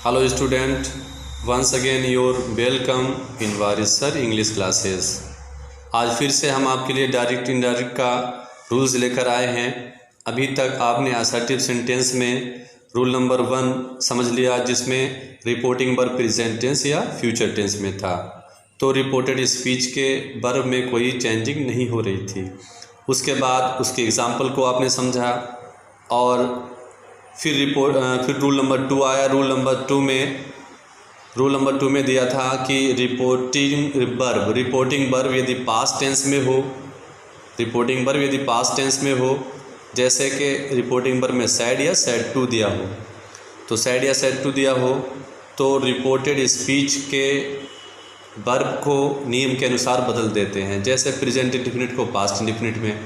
Hello student, once again your welcome in Waris sir English classes. आज फिर से हम आपके लिए डायरेक्ट इनडायरेक्ट का रूल्स लेकर आए हैं। अभी तक आपने असर्टिव सेंटेंस में रूल नंबर 1 समझ लिया, जिसमें रिपोर्टिंग वर्ब प्रेजेंट टेंस या फ्यूचर टेंस में था। तो रिपोर्टेड स्पीच के वर्ब में कोई चेंजिंग नहीं हो रही थी। उसके बाद उसके एग्जाम्पल को आपने समझा और फिर रूल नंबर 2 आया। रूल नंबर टू में दिया था कि रिपोर्टिंग वर्ब यदि पास्ट टेंस में हो, जैसे कि रिपोर्टिंग वर्ब में सैड या सैड टू दिया हो, तो सैड या सैड टू दिया हो तो रिपोर्टेड स्पीच के वर्ब को नियम के अनुसार बदल देते हैं। जैसे प्रेजेंट इंडेफिनिट को पास्ट इंडेफिनिट में,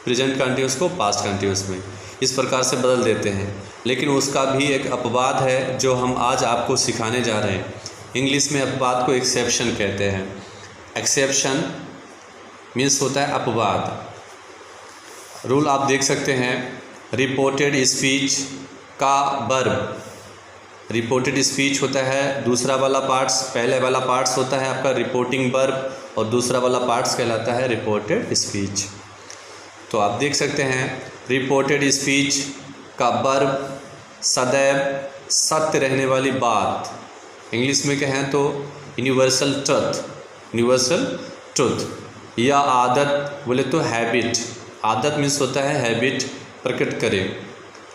प्रेजेंट कंटिन्यूअस को पास्ट कंटिन्यूअस में, इस प्रकार से बदल देते हैं। लेकिन उसका भी एक अपवाद है जो हम आज आपको सिखाने जा रहे हैं। इंग्लिश में अपवाद को एक्सेप्शन कहते हैं। एक्सेप्शन मीन्स होता है अपवाद। रूल आप देख सकते हैं। रिपोर्टेड स्पीच का वर्ब, रिपोर्टेड स्पीच होता है दूसरा वाला पार्ट्स, पहले वाला पार्ट्स होता है आपका रिपोर्टिंग वर्ब और दूसरा वाला पार्ट्स कहलाता है रिपोर्टेड स्पीच। तो आप देख सकते हैं रिपोर्टेड स्पीच का वर्ब सदैव सत्य रहने वाली बात, इंग्लिश में कहें तो यूनिवर्सल ट्रुथ या आदत बोले तो हैबिट। आदत मीन्स होता है हैबिट, प्रकट करे।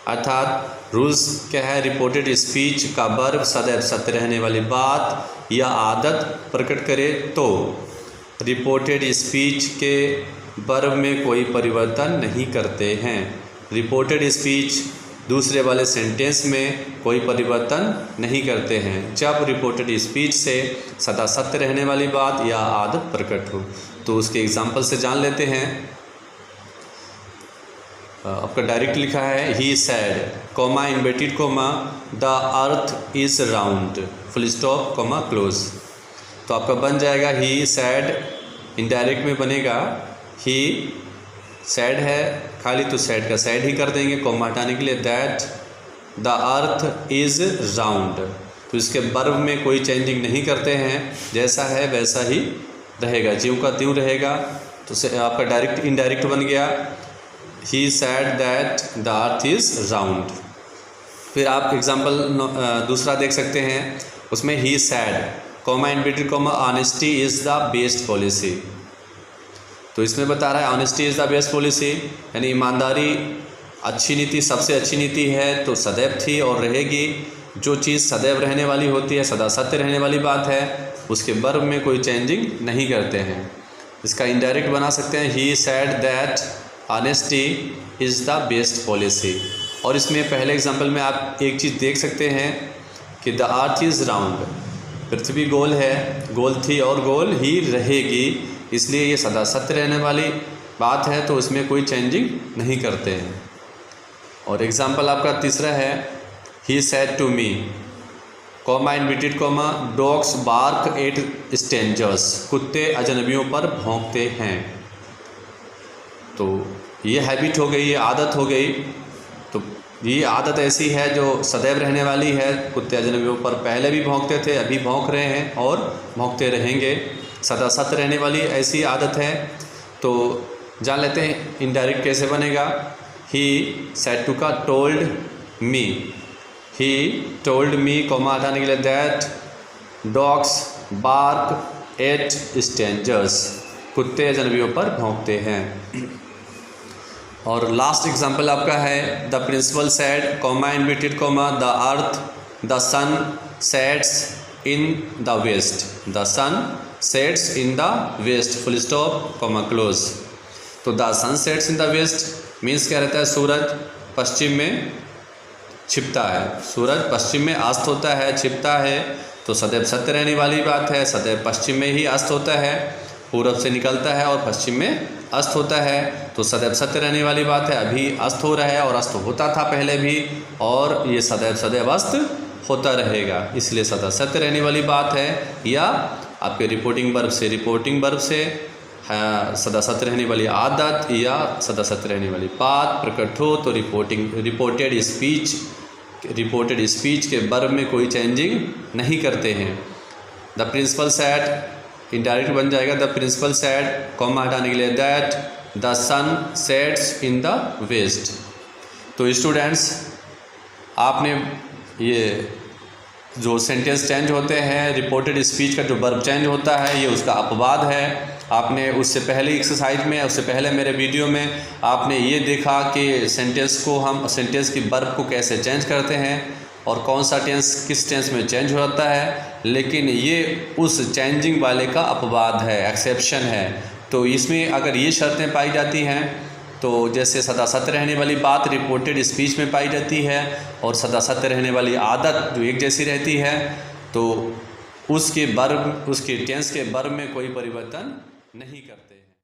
अर्थात रूल्स क्या है, रिपोर्टेड स्पीच का वर्ब सदैव सत्य रहने वाली बात या आदत प्रकट करे तो रिपोर्टेड स्पीच के वर्ब में कोई परिवर्तन नहीं करते हैं। रिपोर्टेड स्पीच दूसरे वाले सेंटेंस में कोई परिवर्तन नहीं करते हैं जब रिपोर्टेड स्पीच से सदा सत्य रहने वाली बात या आदत प्रकट हो। तो उसके एग्जाम्पल से जान लेते हैं। आपका डायरेक्ट लिखा है he said comma inverted comma the earth is round full stop comma close. तो आपका बन जाएगा ही सैड, इनडायरेक्ट में बनेगा ही सैड है खाली तो सैड का सैड ही कर देंगे कॉमा हटाने के लिए, that the earth is round. तो इसके वर्ब में कोई चेंजिंग नहीं करते हैं, जैसा है वैसा ही रहेगा, ज्यों का त्यों रहेगा। तो आपका डायरेक्ट इनडायरेक्ट बन गया he said that the earth is round. फिर आप एग्जाम्पल दूसरा देख सकते हैं, उसमें he said comma inverted comma honesty is the best policy. तो इसमें बता रहा है honesty is the best policy, यानी ईमानदारी अच्छी नीति, सबसे अच्छी नीति है तो सदैव थी और रहेगी। जो चीज़ सदैव रहने वाली होती है, सदा सत्य रहने वाली बात है, उसके वर्ब में कोई चेंजिंग नहीं करते हैं। इसका इनडायरेक्ट बना सकते हैं he said that honesty is the best policy. और इसमें पहले एग्जाम्पल में आप एक चीज़ देख सकते हैं कि द अर्थ इज़ राउंड, पृथ्वी गोल है, गोल थी और गोल ही रहेगी, इसलिए ये सदा सत्य रहने वाली बात है तो उसमें कोई चेंजिंग नहीं करते हैं। और एग्जाम्पल आपका तीसरा है he said to me comma inverted comma dogs bark at strangers, कुत्ते अजनबियों पर भौंकते हैं। तो ये हैबिट हो गई, ये आदत हो गई। तो ये आदत ऐसी है जो सदैव रहने वाली है। कुत्ते अजनबियों पर पहले भी भौंकते थे, अभी भौंक रहे हैं और भौंकते रहेंगे, सदा सत्य रहने वाली ऐसी आदत है। तो जान लेते हैं इनडायरेक्ट कैसे बनेगा। ही सैड टू का टोल्ड मी कॉमा हटाने के लिए that dogs bark at strangers, कुत्ते अजनबियों पर भौंकते हैं। और लास्ट एग्जाम्पल आपका है the principal said comma inverted comma the earth the sun sets in the west, the sun sets in the west full stop comma close. तो the sun sets in the west means क्या रहता है, सूरज पश्चिम में छिपता है, सूरज पश्चिम में अस्त होता है, छिपता है, तो सदैव सत्य रहने वाली बात है, सदैव पश्चिम में ही अस्त होता है, पूरब से निकलता है और पश्चिम में अस्त होता है, तो सदैव सत्य रहने वाली बात है। अभी अस्त हो रहा है और अस्त होता था पहले भी, और ये सदैव अस्त होता रहेगा, इसलिए सदा सत्य रहने वाली बात है। या आपके रिपोर्टिंग वर्ब से सदा सत्य रहने वाली आदत या सदा सत्य रहने वाली बात प्रकट हो तो रिपोर्टेड स्पीच रिपोर्टेड स्पीच के वर्ब में कोई चेंजिंग नहीं करते हैं। द प्रिंसिपल सेड इनडायरेक्ट बन जाएगा द प्रिंसिपल सेड, कॉमा हटाने के लिए that the sun sets in the west. तो स्टूडेंट्स, आपने ये जो सेंटेंस चेंज होते हैं, रिपोर्टेड स्पीच का जो वर्ब चेंज होता है, ये उसका अपवाद है। आपने उससे पहले एक्सरसाइज में, उससे पहले मेरे वीडियो में आपने ये देखा कि सेंटेंस की वर्ब को कैसे चेंज करते हैं और कौन सा टेंस किस टेंस में चेंज होता है, लेकिन ये उस चेंजिंग वाले का अपवाद है, एक्सेप्शन है। तो इसमें अगर ये शर्तें पाई जाती हैं, तो जैसे सदा सत्य रहने वाली बात रिपोर्टेड स्पीच में पाई जाती है और सदा सत्य रहने वाली आदत जो एक जैसी रहती है, तो उसके टेंस के वर्ब में कोई परिवर्तन नहीं करता।